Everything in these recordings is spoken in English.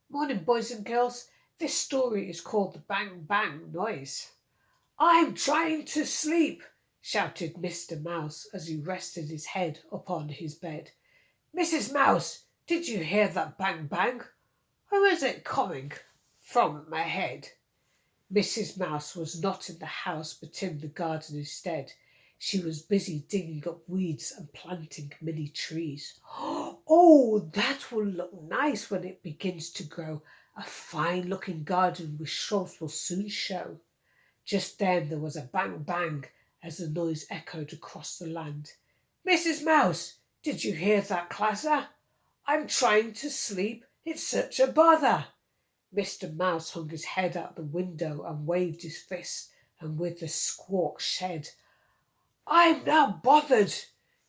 Morning, boys and girls. This story is called The Bang Bang Noise. I'm trying to sleep, shouted Mr. Mouse as he rested his head upon his bed. Mrs. Mouse, did you hear that bang bang? Who is it coming from my head? Mrs. Mouse was not in the house but in the garden instead. She was busy digging up weeds and planting many trees. Oh, that will look nice when it begins to grow. A fine looking garden with shrubs will soon show. Just then there was a bang bang as the noise echoed across the land. Mrs. Mouse, did you hear that clatter? I'm trying to sleep. It's such a bother. Mr. Mouse hung his head out the window and waved his fist, and with a squawk said, I'm now bothered.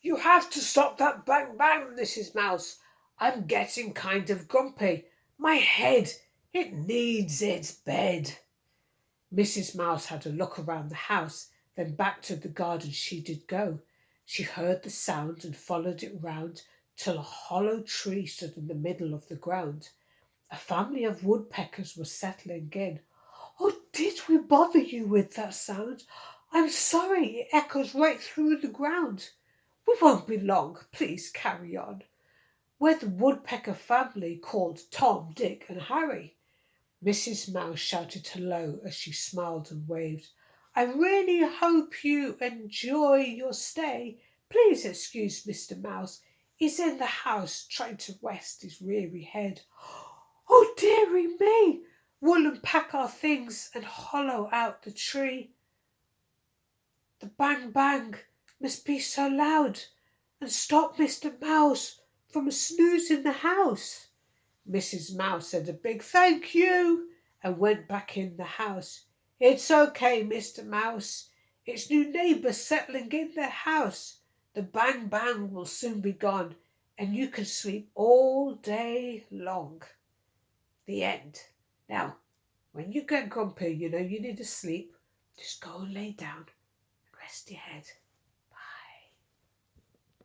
You have to stop that bang bang, Mrs. Mouse. I'm getting kind of grumpy. My head, it needs its bed. Mrs. Mouse had a look around the house, then back to the garden she did go. She heard the sound and followed it round till a hollow tree stood in the middle of the ground. A family of woodpeckers was settling in. Oh, did we bother you with that sound? I'm sorry, it echoes right through the ground. We won't be long, please carry on. We're the woodpecker family called Tom, Dick and Harry. Mrs. Mouse shouted hello as she smiled and waved. I really hope you enjoy your stay. Please excuse Mr. Mouse. He's in the house trying to rest his weary head. Oh, dearie me! We'll unpack our things and hollow out the tree. The bang bang must be so loud and stop Mr. Mouse from a snooze in the house. Mrs. Mouse said a big thank you and went back in the house. It's okay, Mr. Mouse. It's new neighbours settling in their house. The bang bang will soon be gone and you can sleep all day long. The end. Now, when you get grumpy, you know you need to sleep, just go and lay down and rest your head.